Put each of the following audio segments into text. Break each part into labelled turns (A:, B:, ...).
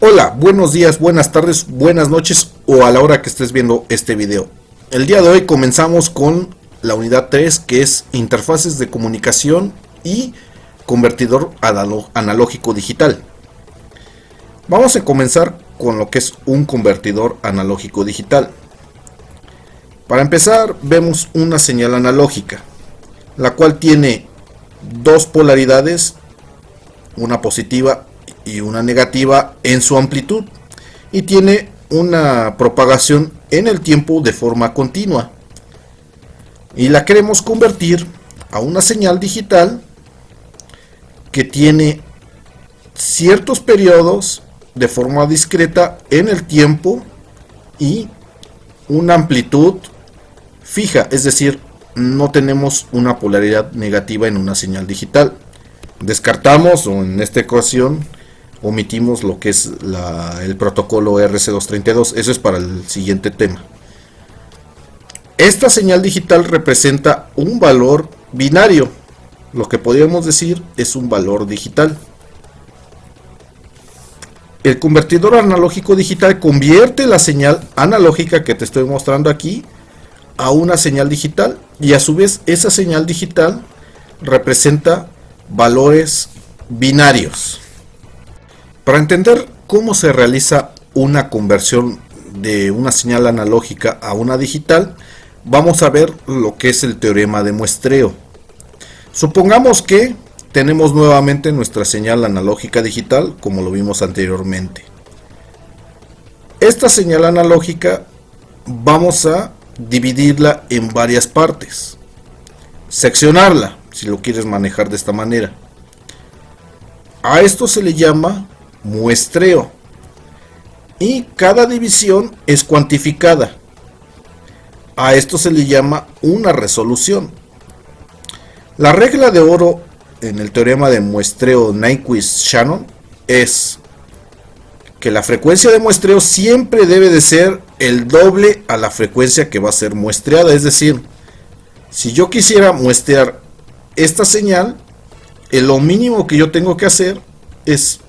A: Hola, buenos días, buenas tardes, buenas noches o a la hora que estés viendo este video. El día de hoy comenzamos con la unidad 3, que es interfaces de comunicación y convertidor analógico digital. Vamos a comenzar con lo que es un convertidor analógico digital. Para empezar, vemos una señal analógica, la cual tiene dos polaridades, una positiva y una negativa en su amplitud, y tiene una propagación en el tiempo de forma continua, y la queremos convertir a una señal digital que tiene ciertos periodos de forma discreta en el tiempo y una amplitud fija, es decir, no tenemos una polaridad negativa en una señal digital. Descartamos, o en esta ocasión omitimos lo que es el protocolo RC232. Eso es para el siguiente tema. Esta señal digital representa un valor binario, lo que podríamos decir es un valor digital. El convertidor analógico digital convierte la señal analógica que te estoy mostrando aquí a una señal digital, y a su vez esa señal digital representa valores binarios. Para entender cómo se realiza una conversión de una señal analógica a una digital, vamos a ver lo que es el teorema de muestreo. Supongamos que tenemos nuevamente nuestra señal analógica digital, como lo vimos anteriormente. Esta señal analógica vamos a dividirla en varias partes, seccionarla, si lo quieres manejar de esta manera. A esto se le llama muestreo, y cada división es cuantificada. A esto se le llama una resolución. La regla de oro en el teorema de muestreo Nyquist-Shannon es que la frecuencia de muestreo siempre debe de ser el doble a la frecuencia que va a ser muestreada. Es decir, si yo quisiera muestrear esta señal, lo mínimo que yo tengo que hacer es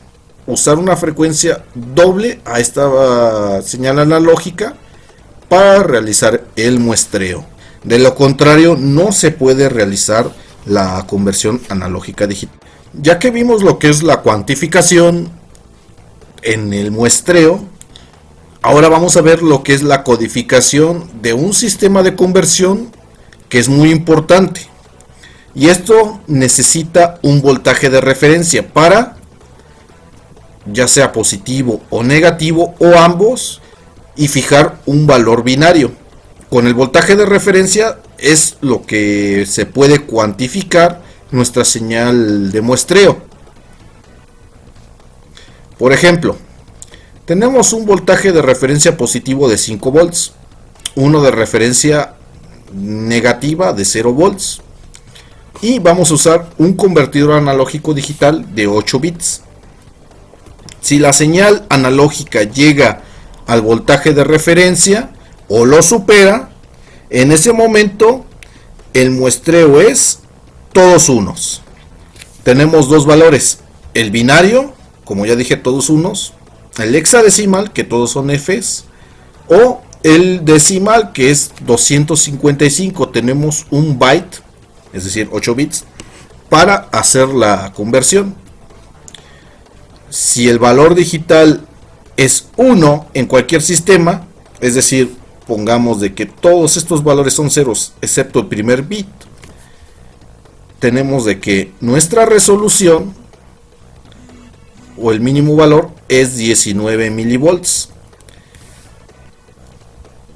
A: usar una frecuencia doble a esta señal analógica para realizar el muestreo. De lo contrario, no se puede realizar la conversión analógica digital. Ya que vimos lo que es la cuantificación en el muestreo, ahora vamos a ver lo que es la codificación de un sistema de conversión, que es muy importante. Y esto necesita un voltaje de referencia para, ya sea positivo o negativo o ambos, y fijar un valor binario. Con el voltaje de referencia es lo que se puede cuantificar nuestra señal de muestreo. Por ejemplo, tenemos un voltaje de referencia positivo de 5 volts, uno de referencia negativa de 0 volts, y vamos a usar un convertidor analógico digital de 8 bits. Si la señal analógica llega al voltaje de referencia o lo supera, en ese momento el muestreo es todos unos. Tenemos dos valores: el binario, como ya dije, todos unos; el hexadecimal, que todos son Fs; o el decimal, que es 255. Tenemos un byte, es decir, 8 bits, para hacer la conversión. Si el valor digital es 1 en cualquier sistema, es decir, pongamos de que todos estos valores son ceros excepto el primer bit, tenemos de que nuestra resolución o el mínimo valor es 19 milivolts.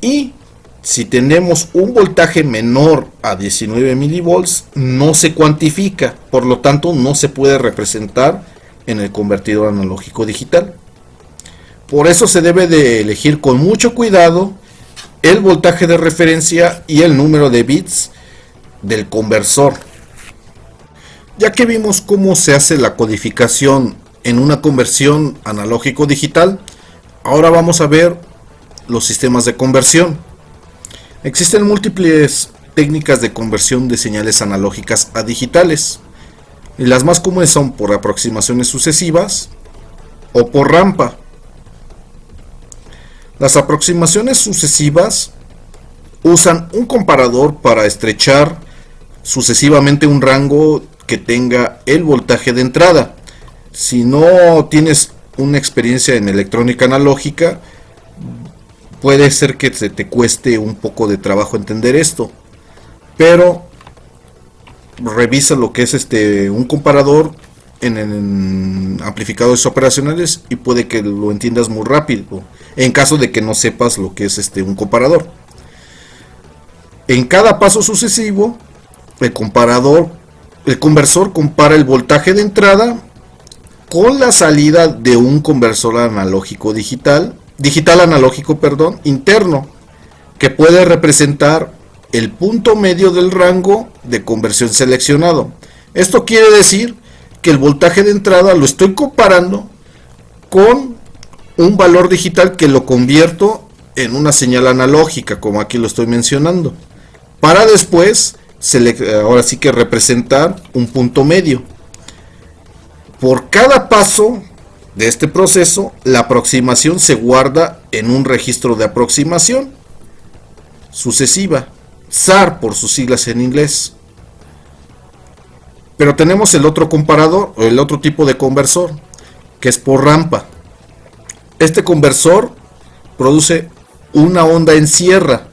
A: Y si tenemos un voltaje menor a 19 milivolts, no se cuantifica, por lo tanto no se puede representar en el convertidor analógico digital. Por eso se debe de elegir con mucho cuidado el voltaje de referencia y el número de bits del conversor. Ya que vimos cómo se hace la codificación en una conversión analógico-digital, ahora vamos a ver los sistemas de conversión. Existen múltiples técnicas de conversión de señales analógicas a digitales, y las más comunes son por aproximaciones sucesivas o por rampa. Las aproximaciones sucesivas usan un comparador para estrechar sucesivamente un rango que tenga el voltaje de entrada. Si no tienes una experiencia en electrónica analógica, puede ser que se te cueste un poco de trabajo entender esto, pero revisa lo que es un comparador en amplificadores operacionales y puede que lo entiendas muy rápido, en caso de que no sepas lo que es un comparador. En cada paso sucesivo, el conversor compara el voltaje de entrada con la salida de un conversor analógico digital analógico, interno, que puede representar el punto medio del rango de conversión seleccionado. Esto quiere decir que el voltaje de entrada lo estoy comparando con un valor digital que lo convierto en una señal analógica, como aquí lo estoy mencionando, para después ahora sí que representar un punto medio. Por cada paso de este proceso, la aproximación se guarda en un registro de aproximación sucesiva, SAR por sus siglas en inglés. Pero tenemos el otro comparador, o el otro tipo de conversor, que es por rampa. Este conversor produce una onda en sierra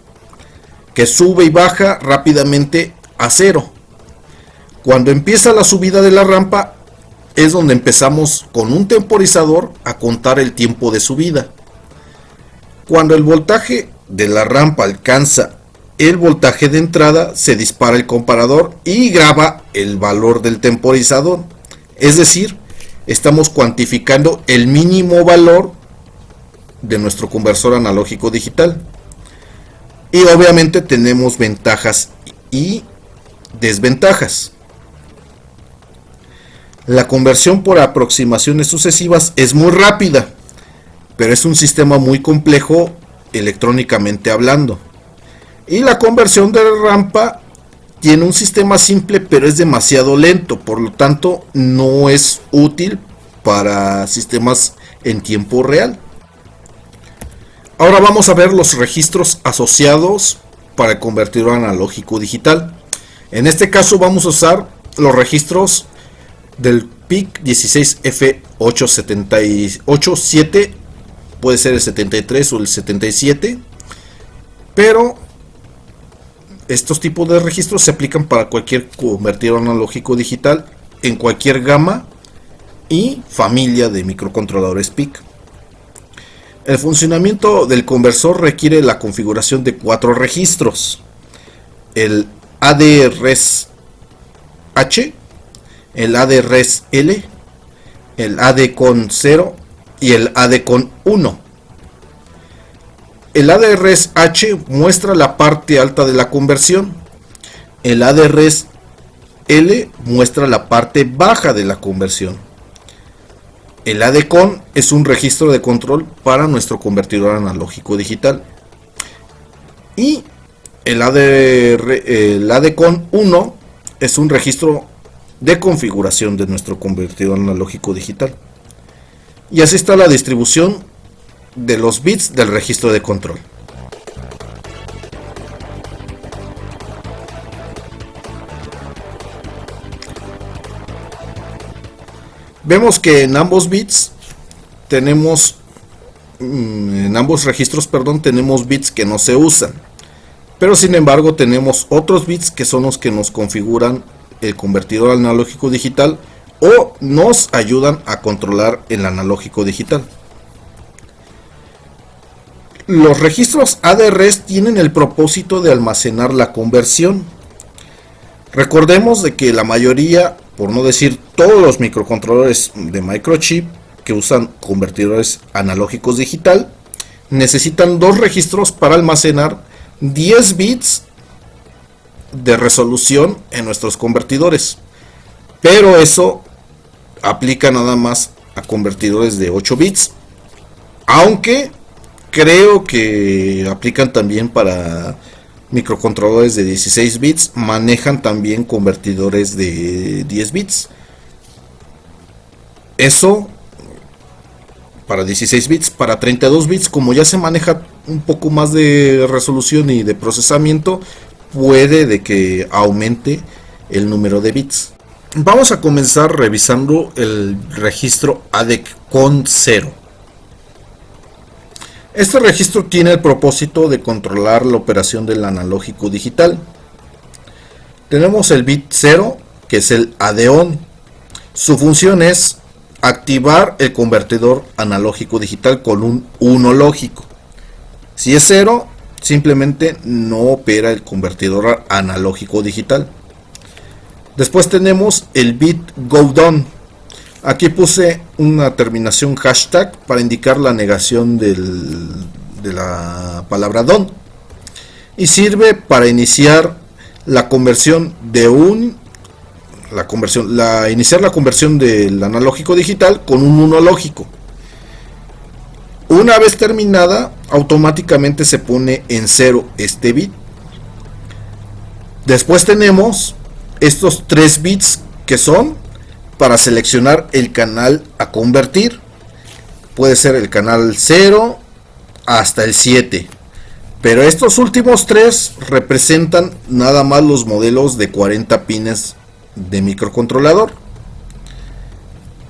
A: que sube y baja rápidamente a cero. Cuando empieza la subida de la rampa es donde empezamos con un temporizador a contar el tiempo de subida. Cuando el voltaje de la rampa alcanza el voltaje de entrada, se dispara el comparador y graba el valor del temporizador. Es decir, estamos cuantificando el mínimo valor de nuestro conversor analógico digital. Y obviamente tenemos ventajas y desventajas. La conversión por aproximaciones sucesivas es muy rápida, pero es un sistema muy complejo electrónicamente hablando. Y la conversión de rampa tiene un sistema simple, pero es demasiado lento, por lo tanto no es útil para sistemas en tiempo real. Ahora vamos a ver los registros asociados para el convertidor analógico digital. En este caso vamos a usar los registros del PIC 16F877, puede ser el 73 o el 77, pero estos tipos de registros se aplican para cualquier convertidor analógico digital en cualquier gama y familia de microcontroladores PIC. El funcionamiento del conversor requiere la configuración de 4 registros: el AD-RES-H, el AD-RES-L, el AD-Con0 y el AD-Con1. El AD-RES-H muestra la parte alta de la conversión. El AD-RES-L muestra la parte baja de la conversión. El AD-Con es un registro de control para nuestro convertidor analógico digital. Y el AD-Con1 es un registro de configuración de nuestro convertidor analógico digital. Y así está la distribución de los bits del registro de control. Vemos que en ambos bits tenemos, en ambos registros, tenemos bits que no se usan, pero sin embargo tenemos otros bits que son los que nos configuran el convertidor analógico digital o nos ayudan a controlar el analógico digital. Los registros AD-RES tienen el propósito de almacenar la conversión. Recordemos de que la mayoría, por no decir todos los microcontroladores de microchip que usan convertidores analógicos digital, necesitan dos registros para almacenar 10 bits de resolución en nuestros convertidores. Pero eso aplica nada más a convertidores de 8 bits. Aunque creo que aplican también para microcontroladores de 16 bits. Manejan también convertidores de 10 bits. Eso para 16 bits. Para 32 bits, como ya se maneja un poco más de resolución y de procesamiento, puede de que aumente el número de bits. Vamos a comenzar revisando el registro ADCON 0. Este registro tiene el propósito de controlar la operación del analógico digital. Tenemos el bit 0, que es el AD-ON. Su función es activar el convertidor analógico digital con un 1 lógico. Si es 0, simplemente no opera el convertidor analógico digital. Después tenemos el bit GoDown. Aquí puse una terminación hashtag para indicar la negación de la palabra DON. Y sirve para iniciar la conversión de iniciar la conversión del analógico digital con un 1 lógico. Una vez terminada, automáticamente se pone en 0 este bit. Después tenemos estos 3 bits que son para seleccionar el canal a convertir. Puede ser el canal 0 hasta el 7. Pero estos últimos 3 representan nada más los modelos de 40 pines de microcontrolador.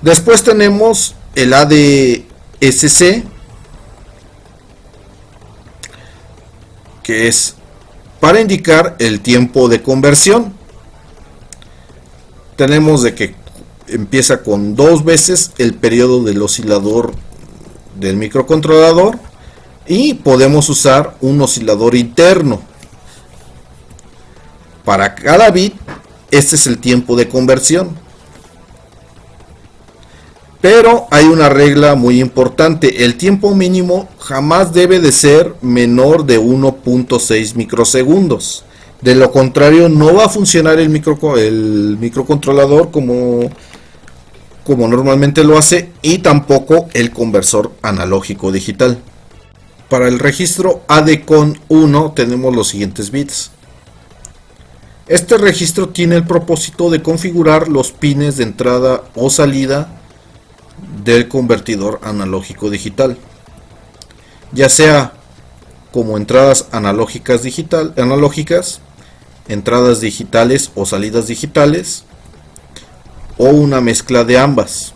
A: Después tenemos el ADSC, que es para indicar el tiempo de conversión. Tenemos de que empieza con 2 veces el periodo del oscilador del microcontrolador y podemos usar un oscilador interno. Para cada bit, este es el tiempo de conversión. Pero hay una regla muy importante: el tiempo mínimo jamás debe de ser menor de 1.6 microsegundos. De lo contrario, no va a funcionar el microcontrolador como normalmente lo hace, y tampoco el conversor analógico digital. Para el registro ADCON 1 tenemos los siguientes bits. Este registro tiene el propósito de configurar los pines de entrada o salida del convertidor analógico digital, ya sea como entradas analógicas, entradas digitales o salidas digitales, o una mezcla de ambas.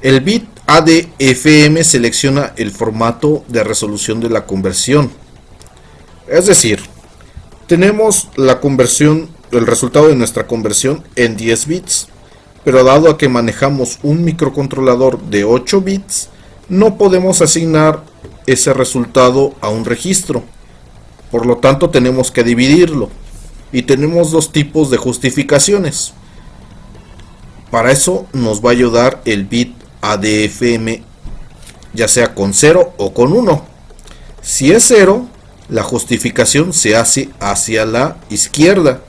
A: El bit ADFM selecciona el formato de resolución de la conversión. Es decir, tenemos la conversión, el resultado de nuestra conversión en 10 bits. Pero dado a que manejamos un microcontrolador de 8 bits, no podemos asignar ese resultado a un registro. Por lo tanto, tenemos que dividirlo. Y tenemos dos tipos de justificaciones. Para eso nos va a ayudar el bit ADFM, ya sea con 0 o con 1. Si es 0, la justificación se hace hacia la izquierda,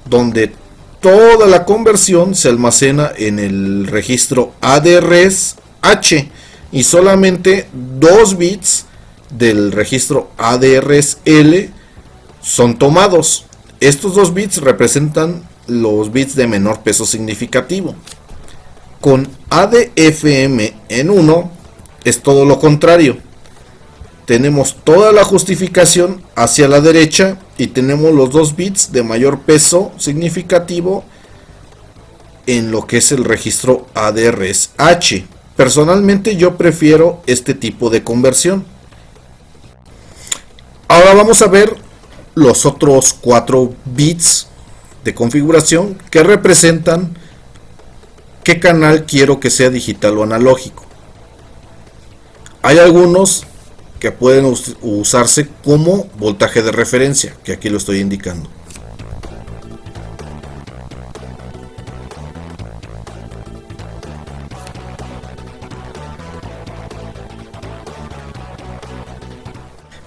A: donde toda la conversión se almacena en el registro ADRS-H y solamente 2 bits del registro ADRS-L son tomados. Estos 2 bits representan los bits de menor peso significativo. Con ADFM en 1 es todo lo contrario. Tenemos toda la justificación hacia la derecha y tenemos los 2 bits de mayor peso significativo en lo que es el registro ADRS-H. Personalmente yo prefiero este tipo de conversión. Ahora vamos a ver los otros 4 bits de configuración que representan qué canal quiero que sea digital o analógico. Hay algunos que pueden usarse como voltaje de referencia, que aquí lo estoy indicando.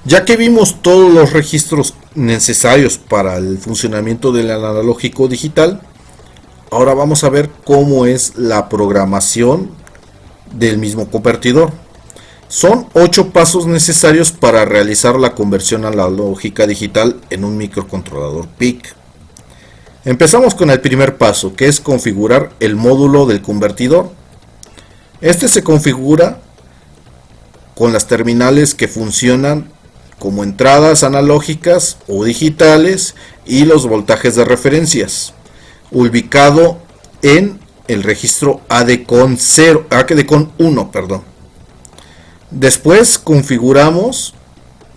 A: Ya que vimos todos los registros necesarios para el funcionamiento del analógico digital, ahora vamos a ver cómo es la programación del mismo convertidor. Son 8 pasos necesarios para realizar la conversión analógica digital en un microcontrolador PIC. Empezamos con el primer paso, que es configurar el módulo del convertidor. Este se configura con las terminales que funcionan como entradas analógicas o digitales y los voltajes de referencias, ubicado en el registro ADCON 1. Después configuramos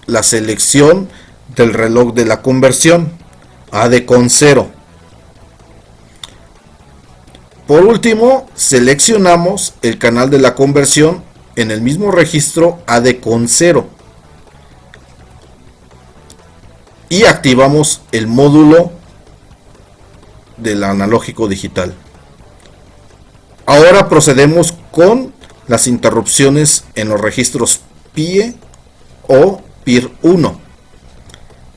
A: la selección del reloj de la conversión ADCON 0. Por último, seleccionamos el canal de la conversión en el mismo registro ADCON 0 y activamos el módulo del analógico digital. Ahora procedemos con las interrupciones en los registros PIE o PIR 1.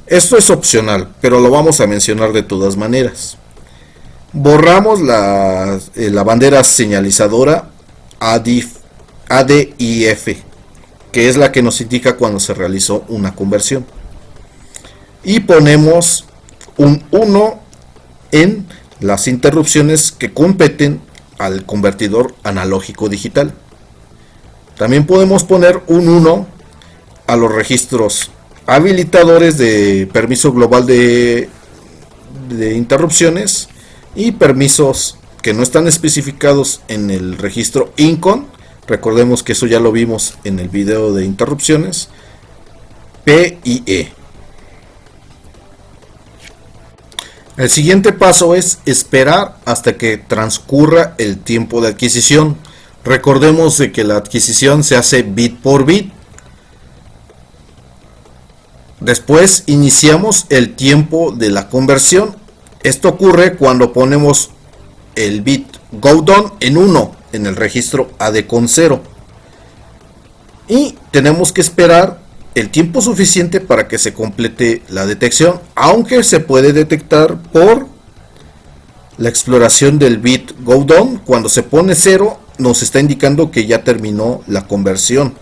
A: Esto es opcional, pero lo vamos a mencionar de todas maneras. Borramos la bandera señalizadora ADIF, que es la que nos indica cuando se realizó una conversión. Y ponemos un 1 en las interrupciones que competen al convertidor analógico digital. También podemos poner un 1 a los registros habilitadores de permiso global de interrupciones y permisos que no están especificados en el registro INCON. Recordemos que eso ya lo vimos en el video de interrupciones, P y E. El siguiente paso es esperar hasta que transcurra el tiempo de adquisición. Recordemos de que la adquisición se hace bit por bit. Después iniciamos el tiempo de la conversión. Esto ocurre cuando ponemos el bit GoDown en 1 en el registro ADCON 0. Y tenemos que esperar el tiempo suficiente para que se complete la detección, aunque se puede detectar por la exploración del bit GoDown. Cuando se pone 0 nos está indicando que ya terminó la conversión,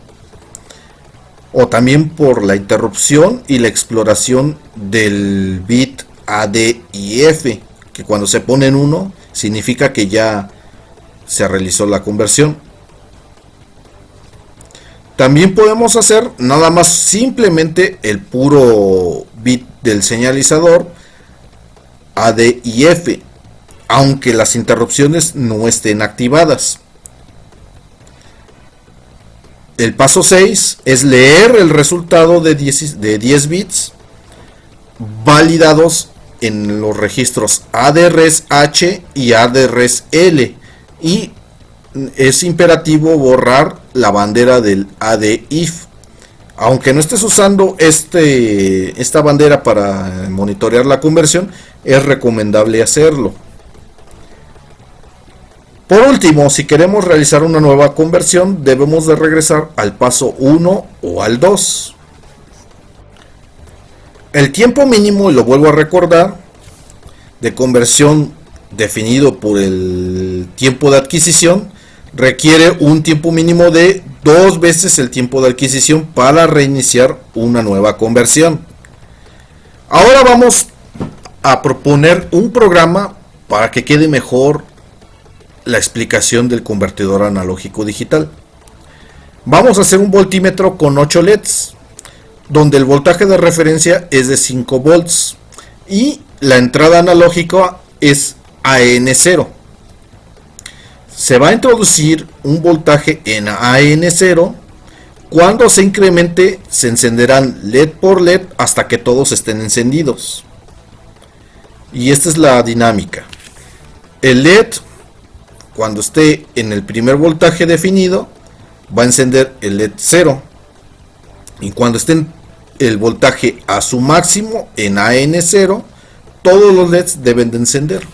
A: o también por la interrupción y la exploración del bit ADIF, que cuando se pone en 1 significa que ya se realizó la conversión. También podemos hacer nada más simplemente el puro bit del señalizador ADIF, aunque las interrupciones no estén activadas. El paso 6 es leer el resultado de 10 bits validados en los registros ADRES-H y ADRES-L, y es imperativo borrar la bandera del ADIF. Aunque no estés usando esta bandera para monitorear la conversión, es recomendable hacerlo. Por último, si queremos realizar una nueva conversión, debemos de regresar al paso 1 o al 2. El tiempo mínimo, y lo vuelvo a recordar, de conversión definido por el tiempo de adquisición, requiere un tiempo mínimo de 2 veces el tiempo de adquisición para reiniciar una nueva conversión. Ahora vamos a proponer un programa para que quede mejor la explicación del convertidor analógico digital. Vamos a hacer un voltímetro con 8 LEDs, donde el voltaje de referencia es de 5 volts y la entrada analógica es AN0. Se va a introducir un voltaje en AN0. Cuando se incremente, se encenderán LED por LED hasta que todos estén encendidos. Y esta es la dinámica. El LED, cuando esté en el primer voltaje definido, va a encender el LED 0. Y cuando esté en el voltaje a su máximo en AN0, todos los LEDs deben de encender.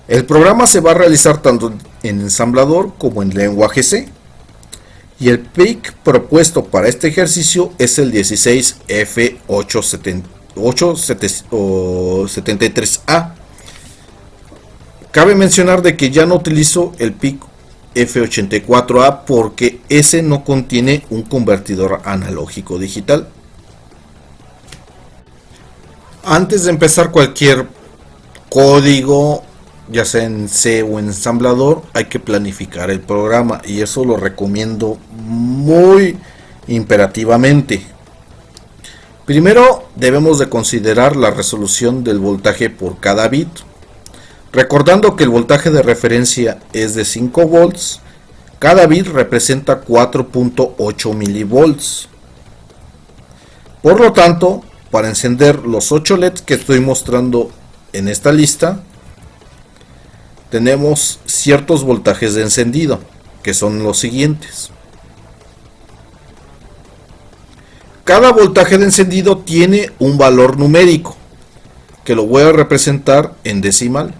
A: El programa se va a realizar tanto en ensamblador como en lenguaje C. y el PIC propuesto para este ejercicio es el 16F873A. Cabe mencionar de que ya no utilizo el PIC F84A porque ese no contiene un convertidor analógico digital. Antes de empezar cualquier código, ya sea en C o en ensamblador, hay que planificar el programa, y eso lo recomiendo muy imperativamente. Primero debemos de considerar la resolución del voltaje por cada bit, recordando que el voltaje de referencia es de 5 volts. Cada bit representa 4.8 milivolts. Por lo tanto, para encender los 8 LEDs que estoy mostrando en esta lista, tenemos ciertos voltajes de encendido, que son los siguientes. Cada voltaje de encendido tiene un valor numérico, que lo voy a representar en decimal.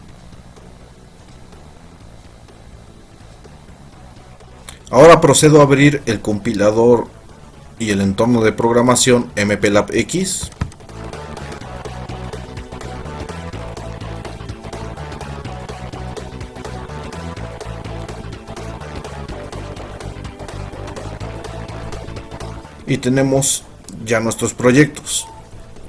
A: Ahora procedo a abrir el compilador y el entorno de programación MPLAB X. Y tenemos ya nuestros proyectos.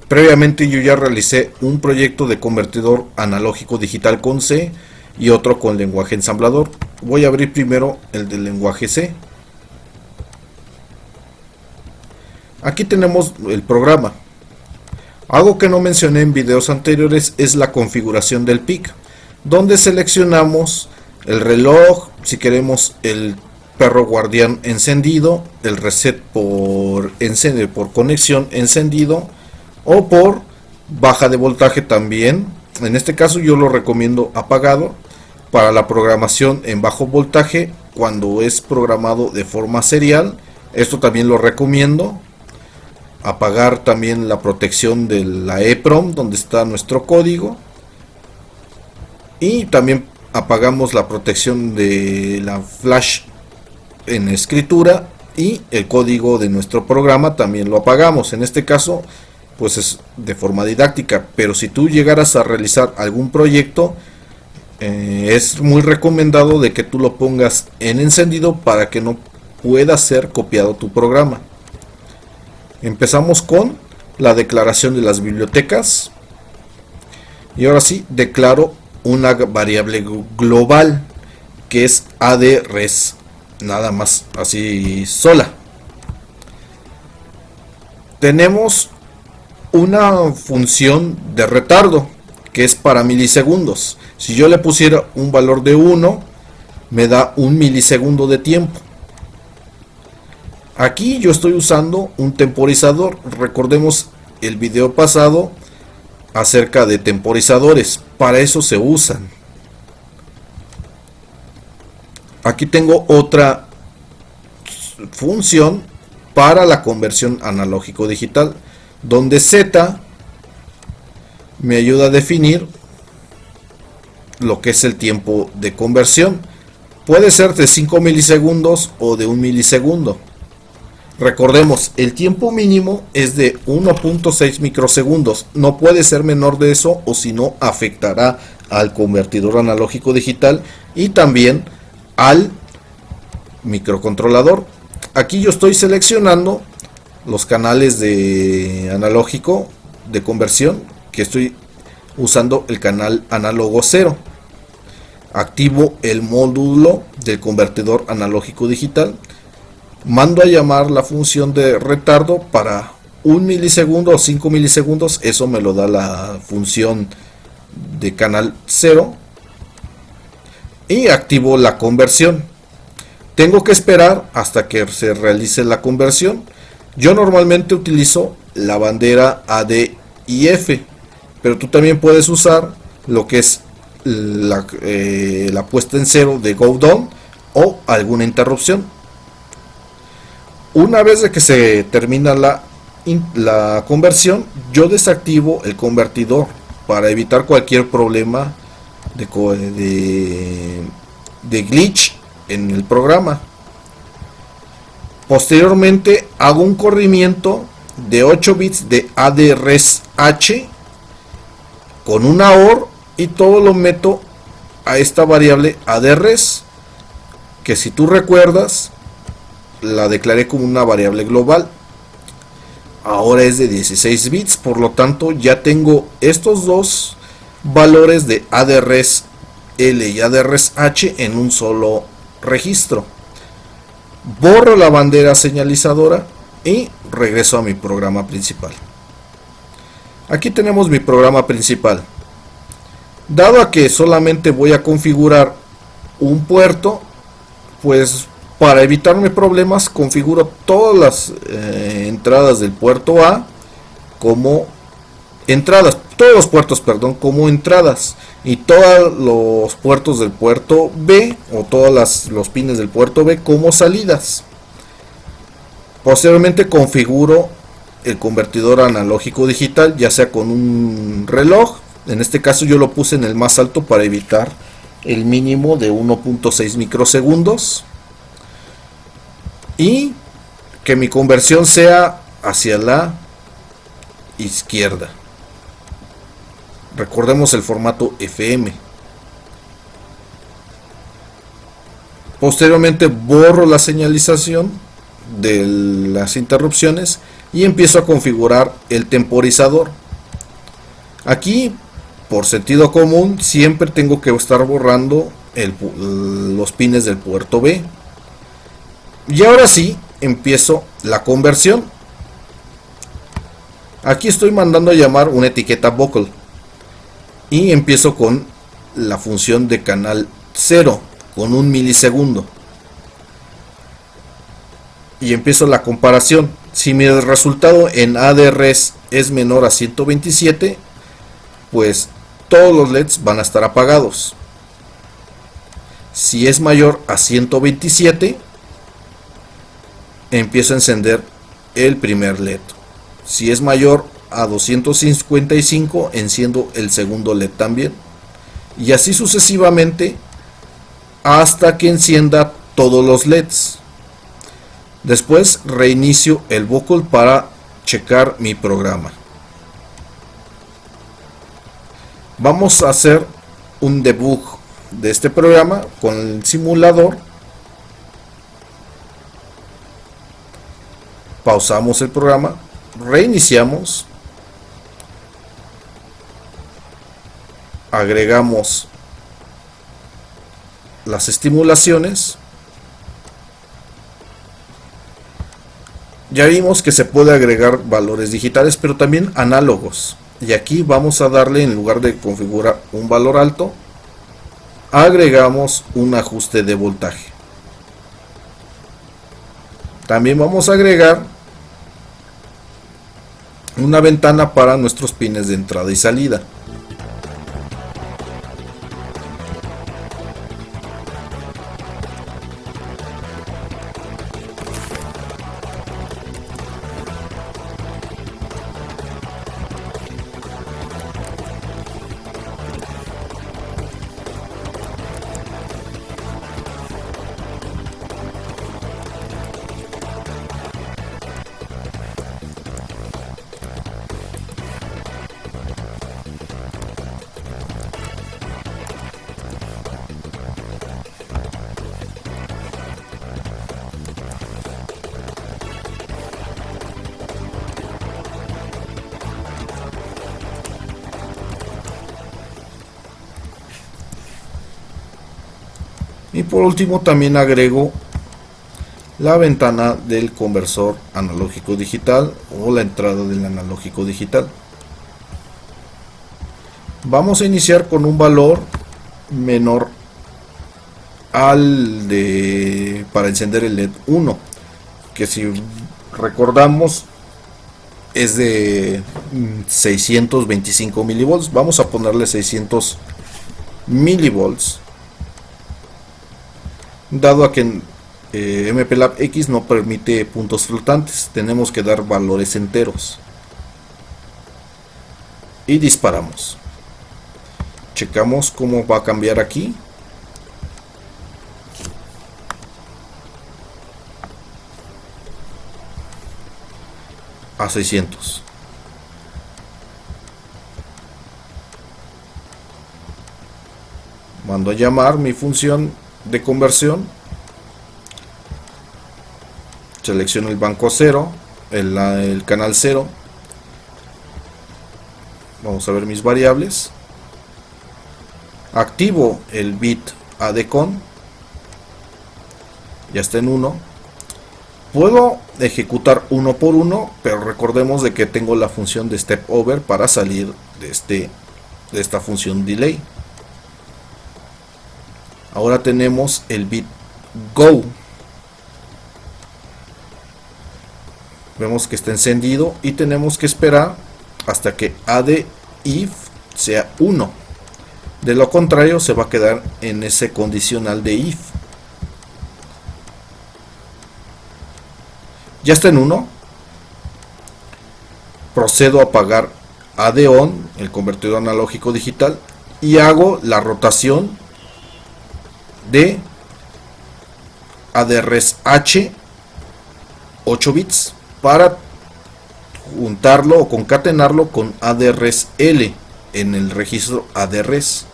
A: Previamente yo ya realicé un proyecto de convertidor analógico digital con C y otro con lenguaje ensamblador. Voy a abrir primero el del lenguaje C. Aquí tenemos el programa. Algo que no mencioné en videos anteriores es la configuración del PIC, donde seleccionamos el reloj, si queremos el perro guardián encendido, el reset por conexión encendido, o por baja de voltaje también. En este caso yo lo recomiendo apagado para la programación en bajo voltaje cuando es programado de forma serial. Esto también lo recomiendo. Apagar también la protección de la EEPROM donde está nuestro código, y también apagamos la protección de la flash en escritura, y el código de nuestro programa también lo apagamos. En este caso pues es de forma didáctica, pero si tú llegaras a realizar algún proyecto, es muy recomendado de que tú lo pongas en encendido para que no pueda ser copiado tu programa. Empezamos con la declaración de las bibliotecas, y ahora sí declaro una variable global que es addRes, nada más, así sola. Tenemos una función de retardo que es para milisegundos. Si yo le pusiera un valor de 1, me da 1 milisegundo de tiempo. Aquí yo estoy usando un temporizador. Recordemos el video pasado acerca de temporizadores, para eso se usan. Aquí tengo otra función para la conversión analógico digital, donde Z me ayuda a definir lo que es el tiempo de conversión. Puede ser de 5 milisegundos o de 1 milisegundo. Recordemos, el tiempo mínimo es de 1.6 microsegundos. No puede ser menor de eso, o si no afectará al convertidor analógico digital y también al microcontrolador. Aquí yo estoy seleccionando los canales de analógico de conversión, que estoy usando el canal análogo 0. Activo el módulo del convertidor analógico digital. Mando a llamar la función de retardo para 1 milisegundo o 5 milisegundos. Eso me lo da la función de canal 0. Y activo la conversión. Tengo que esperar hasta que se realice la conversión. Yo normalmente utilizo la bandera ADIF, pero tú también puedes usar lo que es la puesta en cero de go down o alguna interrupción. Una vez de que se termina la conversión, yo desactivo el convertidor para evitar cualquier problema de glitch en el programa. Posteriormente hago un corrimiento de 8 bits de ADRS-H con una OR y todo lo meto a esta variable ADRS, que si tú recuerdas la declaré como una variable global. Ahora es de 16 bits, por lo tanto ya tengo estos dos valores de ADRS-L y ADRS-H en un solo registro. Borro la bandera señalizadora y regreso a mi programa principal. Aquí tenemos mi programa principal. Dado a que solamente voy a configurar un puerto, pues para evitarme problemas configuro todas las entradas del puerto A como entradas, todos los puertos, perdón, como entradas, y todos los puertos del puerto B o todos los pines del puerto B como salidas. Posteriormente configuro el convertidor analógico digital, ya sea con un reloj. En este caso yo lo puse en el más alto para evitar el mínimo de 1.6 microsegundos y que mi conversión sea hacia la izquierda. Recordemos el formato FM. Posteriormente borro la señalización de las interrupciones y empiezo a configurar el temporizador. Aquí, por sentido común, siempre tengo que estar borrando los pines del puerto B. Y ahora sí, empiezo la conversión. Aquí estoy mandando a llamar una etiqueta vocal y empiezo con la función de canal 0 con 1 milisegundo y empiezo la comparación. Si mi resultado en ADRS es menor a 127, pues todos los LEDs van a estar apagados. Si es mayor a 127, empiezo a encender el primer LED. Si es mayor a 255, enciendo el segundo LED también, y así sucesivamente hasta que encienda todos los LEDs. Después reinicio el vocal para checar mi programa. Vamos a hacer un debug de este programa con el simulador. Pausamos el programa, reiniciamos, agregamos las estimulaciones. Ya vimos que se puede agregar valores digitales, pero también análogos. Y aquí vamos a darle, en lugar de configurar un valor alto, agregamos un ajuste de voltaje. También vamos a agregar una ventana para nuestros pines de entrada y salida. Y por último también agrego la ventana del conversor analógico digital o la entrada del analógico digital. Vamos a iniciar con un valor menor al de para encender el LED 1, que si recordamos es de 625 milivolts. Vamos a ponerle 600 milivolts, dado a que MPLAB X no permite puntos flotantes, tenemos que dar valores enteros. Y disparamos. Checamos cómo va a cambiar aquí. a 600. Mando a llamar mi función de conversión. Selecciono el banco 0, el canal 0. Vamos a ver mis variables. Activo el bit ADCON. Ya está en 1. Puedo ejecutar uno por uno, pero recordemos de que tengo la función de step over para salir de esta función delay. Ahora tenemos el bit go. Vemos que está encendido y tenemos que esperar hasta que ADIF sea 1. De lo contrario se va a quedar en ese condicional de if. Ya está en 1. Procedo a apagar AD-ON, el convertidor analógico digital, y hago la rotación de ADRS-H 8 bits para juntarlo o concatenarlo con ADRS-L en el registro ADRS.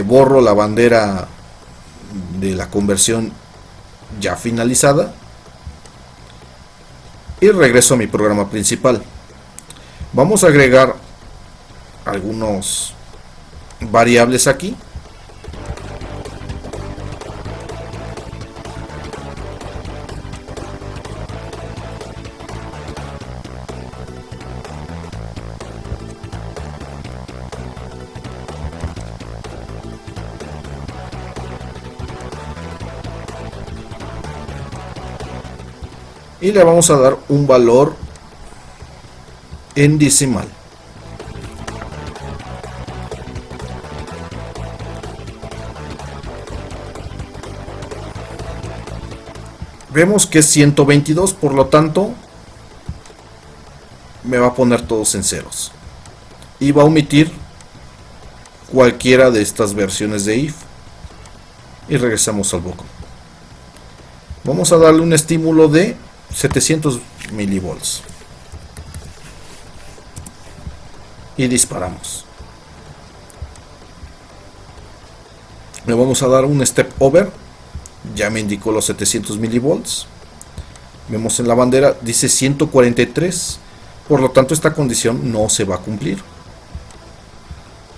A: Borro la bandera de la conversión ya finalizada y regreso a mi programa principal. Vamos a agregar algunos variables aquí. Y le vamos a dar un valor en decimal. Vemos que es 122, por lo tanto me va a poner todos en ceros y va a omitir cualquiera de estas versiones de if. Y regresamos al bloque. Vamos a darle un estímulo de 700 milivolts y disparamos. Le vamos a dar un step over. Ya me indicó los 700 milivolts. Vemos en la bandera dice 143, por lo tanto esta condición no se va a cumplir,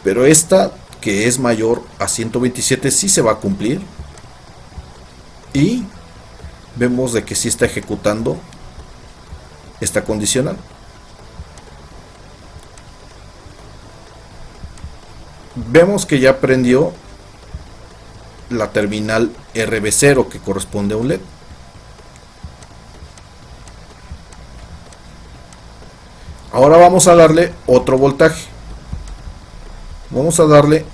A: pero esta que es mayor a 127 sí se va a cumplir. Y vemos de que sí está ejecutando esta condicional. Vemos que ya prendió la terminal RB0 que corresponde a un LED. Ahora vamos a darle otro voltaje. Vamos a darle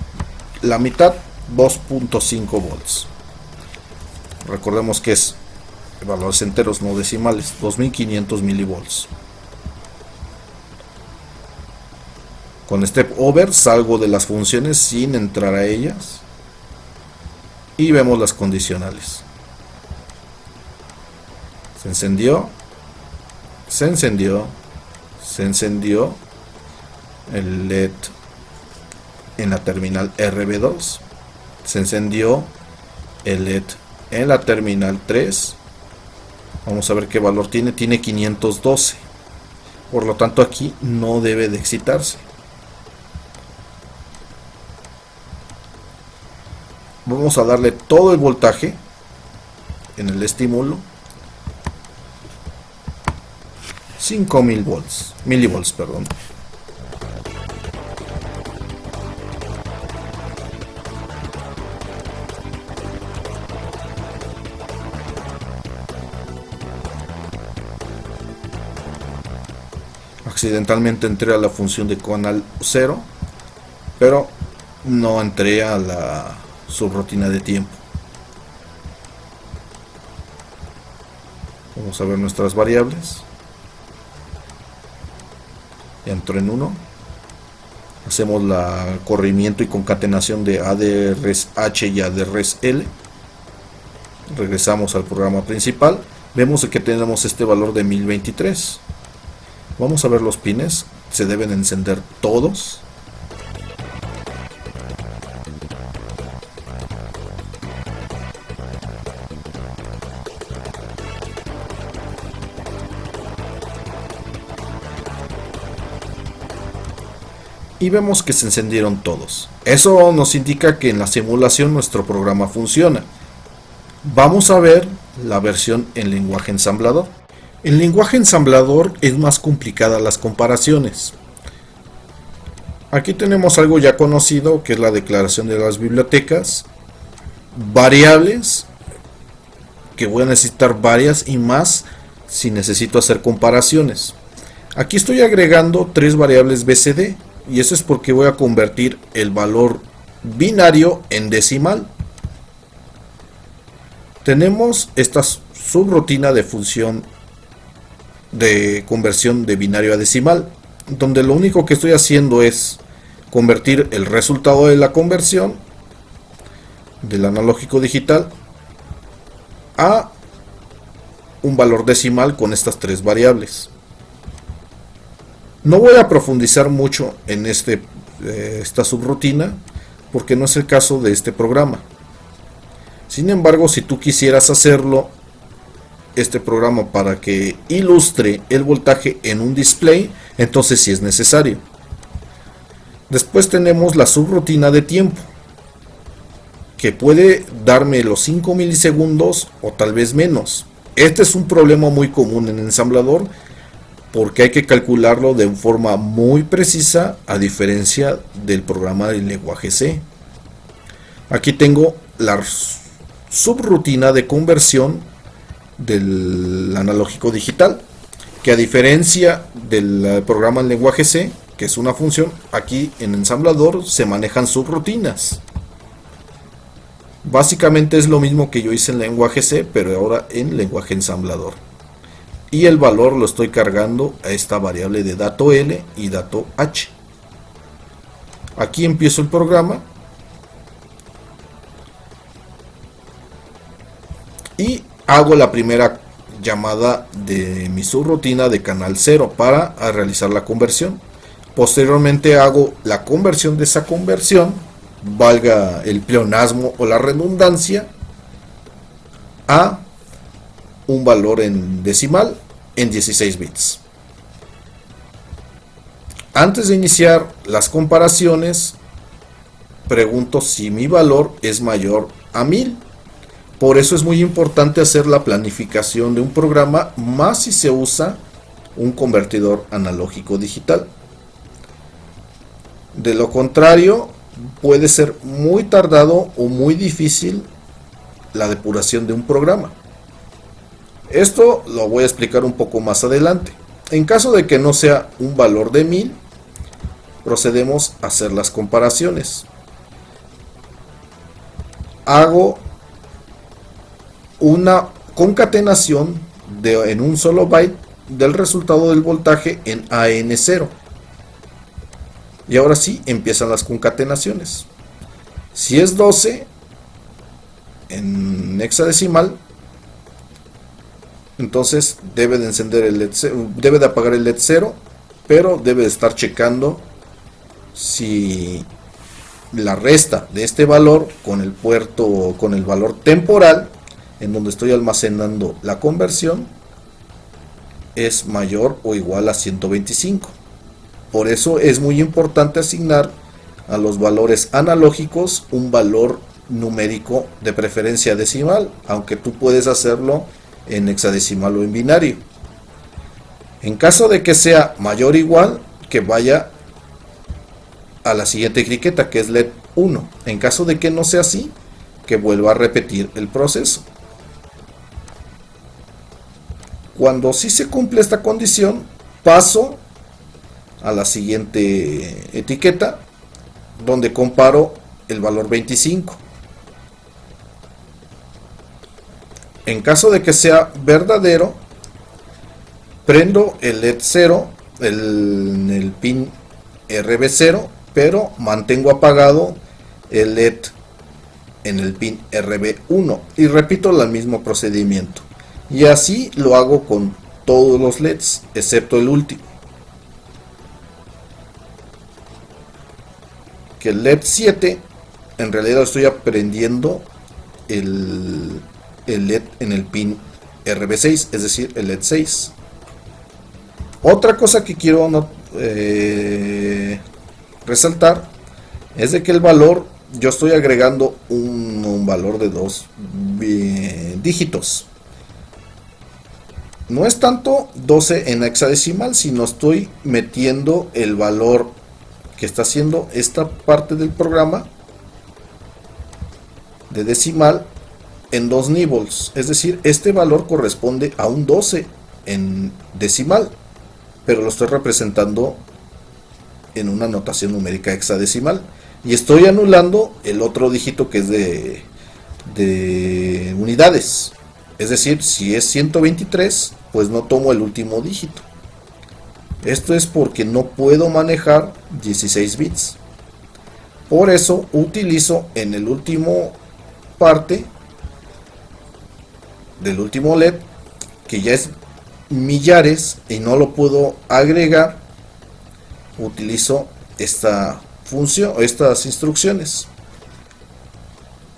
A: la mitad, 2.5 volts. Recordemos que es valores enteros, no decimales, 2500 milivolts. Con step over salgo de las funciones sin entrar a ellas y vemos las condicionales. Se encendió, se encendió, se encendió el LED en la terminal RB2, se encendió el LED en la terminal 3. Vamos a ver qué valor tiene. Tiene 512. Por lo tanto aquí no debe de excitarse. Vamos a darle todo el voltaje en el estímulo. 5000 milivolts, perdón. Accidentalmente entré a la función de canal 0, pero no entré a la subrutina de tiempo. Vamos a ver nuestras variables. Ya entró en 1. Hacemos la corrimiento y concatenación de ADRS-H y ADRS-L. Regresamos al programa principal Vemos que tenemos este valor de 1023. Vamos a ver los pines. Se deben encender todos. Y vemos que se encendieron todos. Eso nos indica que en la simulación nuestro programa funciona. Vamos a ver la versión en lenguaje ensamblador. En lenguaje ensamblador es más complicada las comparaciones. Aquí tenemos algo ya conocido, que es la declaración de las bibliotecas. Variables, que voy a necesitar varias y más si necesito hacer comparaciones. Aquí estoy agregando 3 variables BCD. Y eso es porque voy a convertir el valor binario en decimal. Tenemos esta subrutina de función de conversión de binario a decimal, donde lo único que estoy haciendo es convertir el resultado de la conversión del analógico digital a un valor decimal con estas 3 variables. No voy a profundizar mucho en esta subrutina porque no es el caso de este programa. Sin embargo, si tú quisieras hacerlo, este programa, para que ilustre el voltaje en un display, entonces sí es necesario. Después tenemos la subrutina de tiempo, que puede darme los 5 milisegundos o tal vez menos. Este es un problema muy común en ensamblador, porque hay que calcularlo de forma muy precisa, a diferencia del programa del lenguaje C. Aquí tengo la subrutina de conversión del analógico digital, que a diferencia del programa en lenguaje C, que es una función, aquí en ensamblador se manejan subrutinas. Básicamente es lo mismo que yo hice en lenguaje C, pero ahora en lenguaje ensamblador. Y el valor lo estoy cargando a esta variable de dato L y dato H. Aquí empiezo el programa y hago la primera llamada de mi subrutina de canal 0 para realizar la conversión. Posteriormente hago la conversión de esa conversión, valga el pleonasmo o la redundancia, a un valor en decimal en 16 bits. Antes de iniciar las comparaciones, pregunto si mi valor es mayor a 1000. Por eso es muy importante hacer la planificación de un programa, más si se usa un convertidor analógico digital. De lo contrario, puede ser muy tardado o muy difícil la depuración de un programa. Esto lo voy a explicar un poco más adelante. En caso de que no sea un valor de 1000, procedemos a hacer las comparaciones. Hago una concatenación en un solo byte del resultado del voltaje en AN0. Y ahora sí empiezan las concatenaciones. Si es 12 en hexadecimal, entonces debe de encender el LED 0, debe de apagar el LED 0, pero debe de estar checando si la resta de este valor con el puerto, con el valor temporal en donde estoy almacenando la conversión, es mayor o igual a 125. Por eso es muy importante asignar a los valores analógicos un valor numérico, de preferencia decimal, aunque tú puedes hacerlo en hexadecimal o en binario. En caso de que sea mayor o igual, que vaya a la siguiente etiqueta, que es LED 1. En caso de que no sea así, que vuelva a repetir el proceso. Cuando sí se cumple esta condición, paso a la siguiente etiqueta, donde comparo el valor 25. En caso de que sea verdadero, prendo el LED 0 en el pin RB0, pero mantengo apagado el LED en el pin RB1 y repito el mismo procedimiento. Y así lo hago con todos los LEDs, excepto el último. Que el LED 7, en realidad estoy aprendiendo el LED en el pin RB6, es decir, el LED 6. Otra cosa que quiero resaltar es de que el valor, yo estoy agregando un valor de 2 dígitos. No es tanto 12 en hexadecimal, sino estoy metiendo el valor que está haciendo esta parte del programa de decimal en 2 nibbles. Es decir, este valor corresponde a un 12 en decimal, pero lo estoy representando en una notación numérica hexadecimal. Y estoy anulando el otro dígito que es de unidades. Es decir, si es 123, pues no tomo el último dígito. Esto es porque no puedo manejar 16 bits. Por eso utilizo en el último parte del último LED, que ya es millares y no lo puedo agregar, utilizo esta función, estas instrucciones.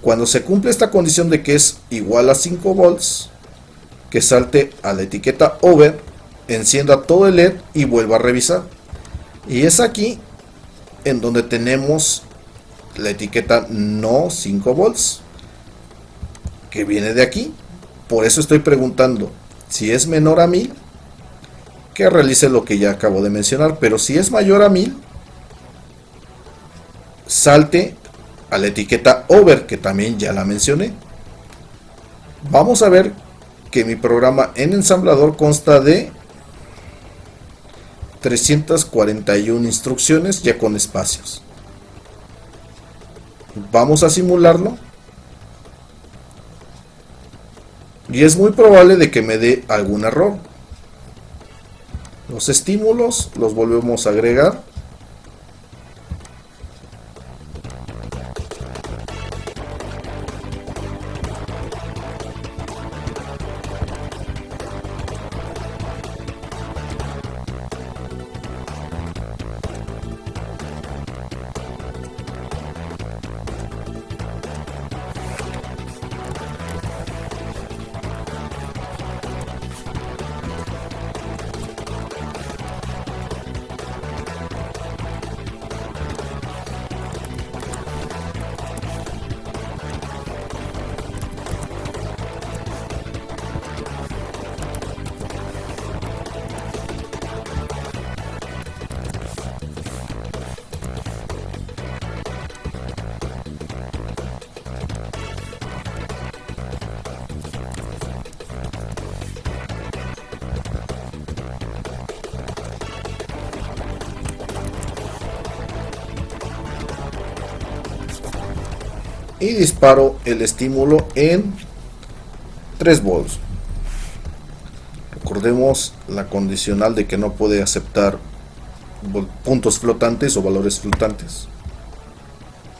A: Cuando se cumple esta condición de que es igual a 5 volts, que salte a la etiqueta over, encienda todo el LED y vuelva a revisar. Y es aquí en donde tenemos la etiqueta no 5 volts, que viene de aquí. Por eso estoy preguntando si es menor a 1000, que realice lo que ya acabo de mencionar. Pero si es mayor a 1000, salte a la etiqueta over, que también ya la mencioné. Vamos a ver que mi programa en ensamblador consta de 341 instrucciones ya con espacios. Vamos a simularlo. Y es muy probable de que me dé algún error. Los estímulos los volvemos a agregar. Y disparo el estímulo en 3 volts. Recordemos la condicional de que no puede aceptar puntos flotantes o valores flotantes.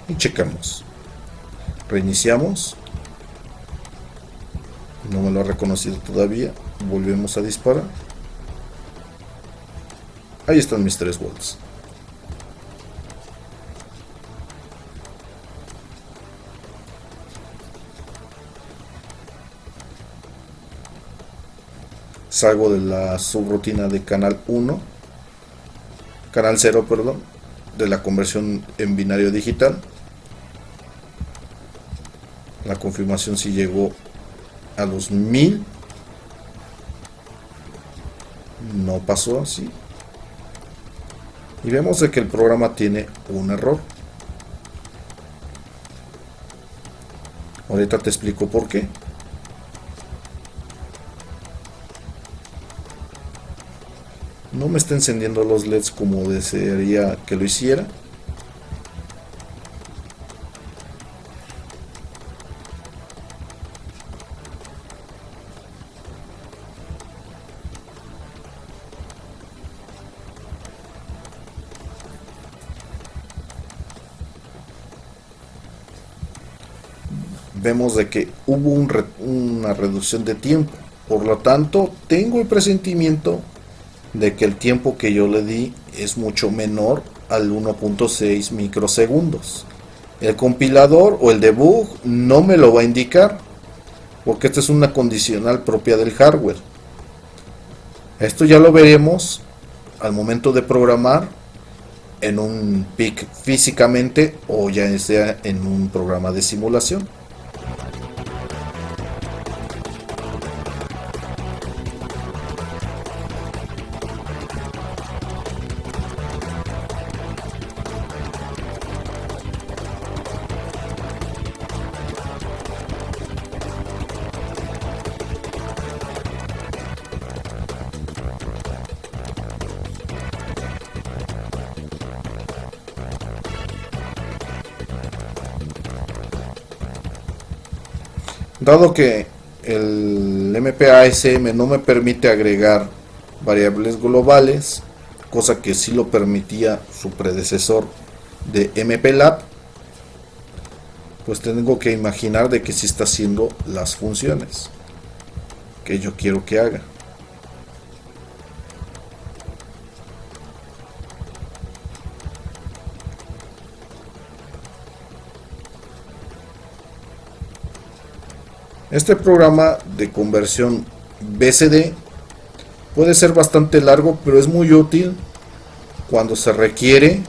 A: Y checamos. Reiniciamos. No me lo ha reconocido todavía. Volvemos a disparar. Ahí están mis 3 volts. Salgo de la subrutina de canal 1, canal 0, perdón, de la conversión en binario digital. La confirmación si llegó a los 1000. No pasó así. Y vemos de que el programa tiene un error. Ahorita te explico por qué. No me está encendiendo los LEDs como desearía que lo hiciera. Vemos de que hubo una reducción de tiempo. Por lo tanto, tengo el presentimiento de que el tiempo que yo le di es mucho menor al 1.6 microsegundos. El compilador o el debug no me lo va a indicar, porque esta es una condicional propia del hardware. Esto ya lo veremos al momento de programar en un PIC físicamente o ya sea en un programa de simulación. Dado que el MPASM no me permite agregar variables globales, cosa que sí lo permitía su predecesor de MPLAB, pues tengo que imaginar de que sí está haciendo las funciones que yo quiero que haga. Este programa de conversión BCD puede ser bastante largo, pero es muy útil cuando se requiere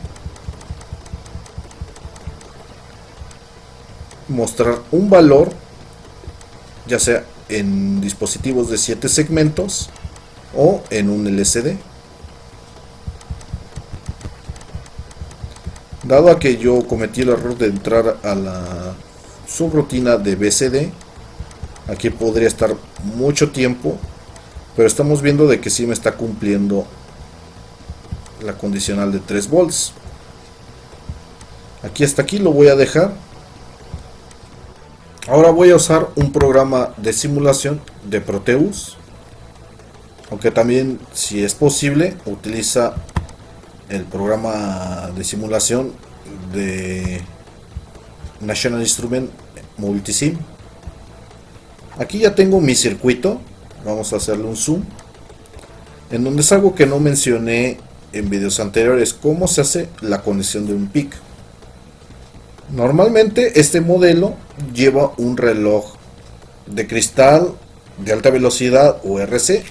A: mostrar un valor, ya sea en dispositivos de 7 segmentos o en un LCD. Dado a que yo cometí el error de entrar a la subrutina de BCD, aquí podría estar mucho tiempo, pero estamos viendo de que sí me está cumpliendo la condicional de 3 volts. Aquí hasta aquí lo voy a dejar. Ahora voy a usar un programa de simulación de Proteus, aunque también, si es posible, utiliza el programa de simulación de National Instrument Multisim. Aquí ya tengo mi circuito, vamos a hacerle un zoom, en donde es algo que no mencioné en videos anteriores, cómo se hace la conexión de un PIC. Normalmente este modelo lleva un reloj de cristal de alta velocidad o RC,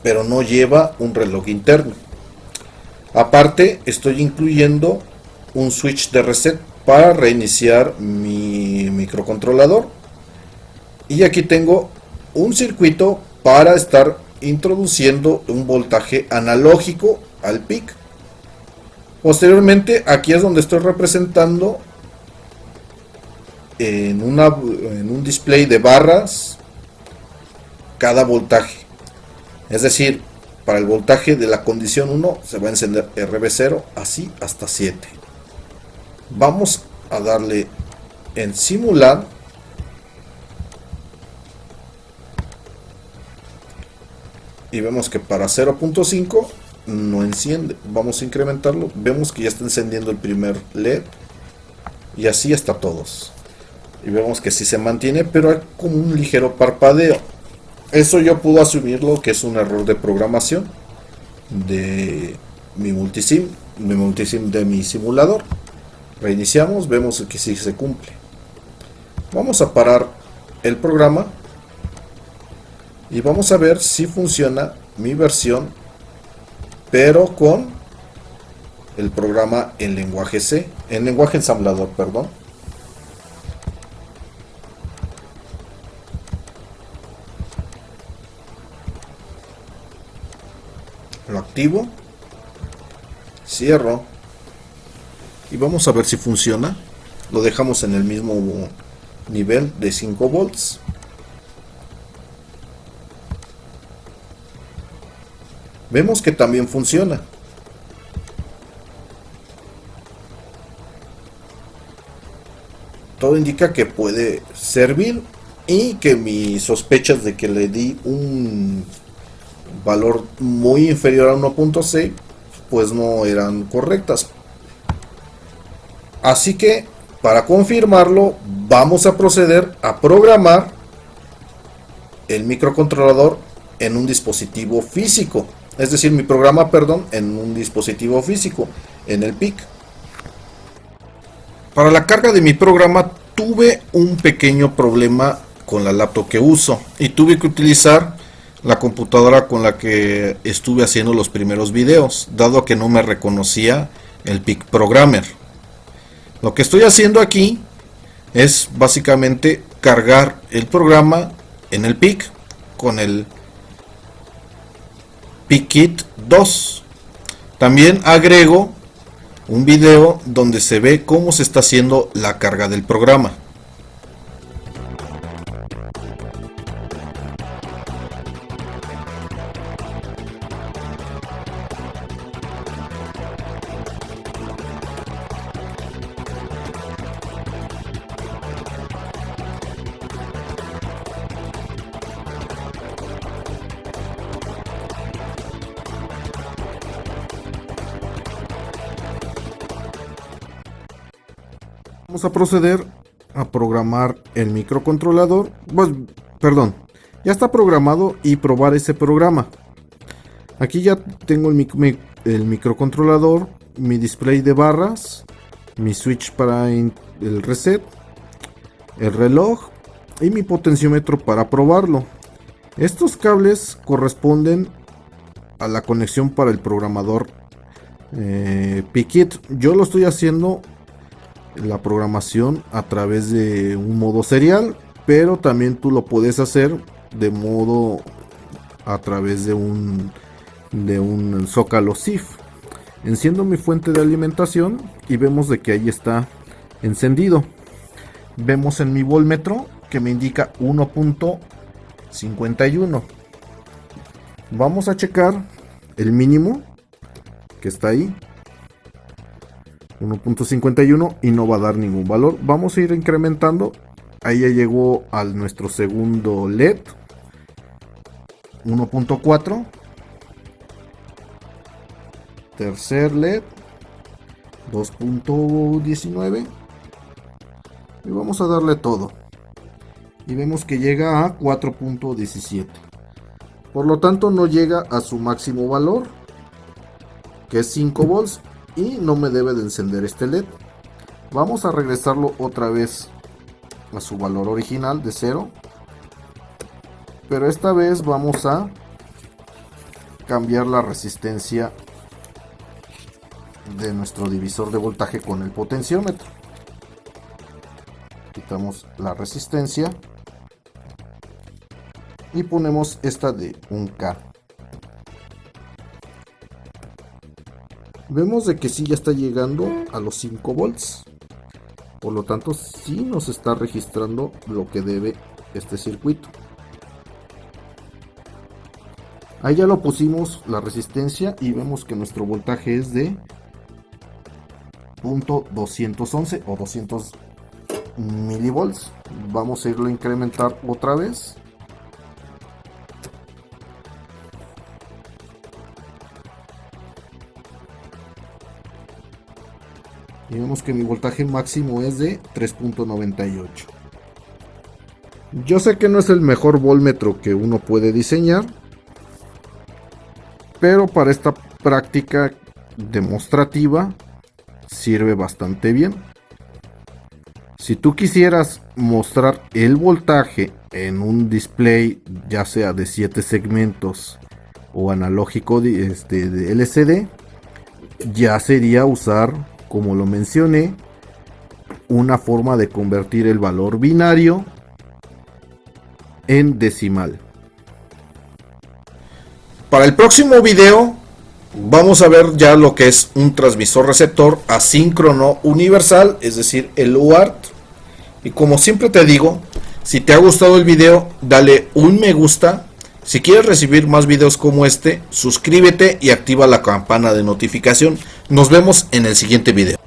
A: pero no lleva un reloj interno. Aparte, estoy incluyendo un switch de reset para reiniciar mi microcontrolador. Y aquí tengo un circuito para estar introduciendo un voltaje analógico al PIC. Posteriormente, aquí es donde estoy representando en un display de barras cada voltaje. Es decir, para el voltaje de la condición 1 se va a encender RB0 así hasta 7. Vamos a darle en simular. Y vemos que para 0.5 no enciende. Vamos a incrementarlo. Vemos que ya está encendiendo el primer LED. Y así hasta todos. Y vemos que sí se mantiene, pero hay como un ligero parpadeo. Eso yo puedo asumirlo que es un error de programación de mi multisim de mi simulador. Reiniciamos, vemos que sí se cumple. Vamos a parar el programa. Y vamos a ver si funciona mi versión, pero con el programa en lenguaje C, en lenguaje ensamblador, perdón. Lo activo, cierro y vamos a ver si funciona. Lo dejamos en el mismo nivel de 5 volts. Vemos que también funciona. Todo indica que puede servir y que mis sospechas de que le di un valor muy inferior a 1.6 pues no eran correctas. Así que para confirmarlo vamos a proceder a programar el microcontrolador en un dispositivo físico, es decir, mi programa, en un dispositivo físico, en el PIC. Para la carga de mi programa tuve un pequeño problema con la laptop que uso y tuve que utilizar la computadora con la que estuve haciendo los primeros videos, dado que no me reconocía el PIC Programmer. Lo que estoy haciendo aquí es básicamente cargar el programa en el PIC con el PIC-Kit 2. También agrego un video donde se ve cómo se está haciendo la carga del programa. Vamos a proceder a programar el microcontrolador. Ya está programado y probar ese programa. Aquí ya tengo el microcontrolador, mi display de barras, mi switch para el reset, el reloj y mi potenciómetro para probarlo. Estos cables corresponden a la conexión para el programador PIC-Kit. Yo lo estoy haciendo la programación a través de un modo serial, pero también tú lo puedes hacer de modo a través de un zócalo SIF. Enciendo mi fuente de alimentación y vemos de que ahí está encendido. Vemos en mi voltmetro que me indica 1.51. Vamos a checar el mínimo que está ahí, 1.51, y no va a dar ningún valor. Vamos a ir incrementando. Ahí ya llegó a nuestro segundo LED, 1.4, tercer LED, 2.19, y vamos a darle todo y vemos que llega a 4.17. por lo tanto no llega a su máximo valor, que es 5 volts, y no me debe de encender este LED. Vamos a regresarlo otra vez a su valor original de 0, pero esta vez vamos a cambiar la resistencia de nuestro divisor de voltaje con el potenciómetro. Quitamos la resistencia y ponemos esta de 1K. Vemos de que sí ya está llegando a los 5 volts, por lo tanto sí nos está registrando lo que debe este circuito. Ahí ya lo pusimos la resistencia y vemos que nuestro voltaje es de .211 o 200 milivolts. Vamos a irlo a incrementar otra vez. Y vemos que mi voltaje máximo es de 3.98. Yo sé que no es el mejor voltmetro que uno puede diseñar, pero para esta práctica demostrativa sirve bastante bien. Si tú quisieras mostrar el voltaje en un display, ya sea de 7 segmentos o analógico de LCD, ya sería usar, como lo mencioné, una forma de convertir el valor binario en decimal. Para el próximo video vamos a ver ya lo que es un transmisor receptor asíncrono universal, es decir, el UART. Y como siempre te digo, si te ha gustado el video, dale un me gusta. Si quieres recibir más videos como este, suscríbete y activa la campana de notificación. Nos vemos en el siguiente video.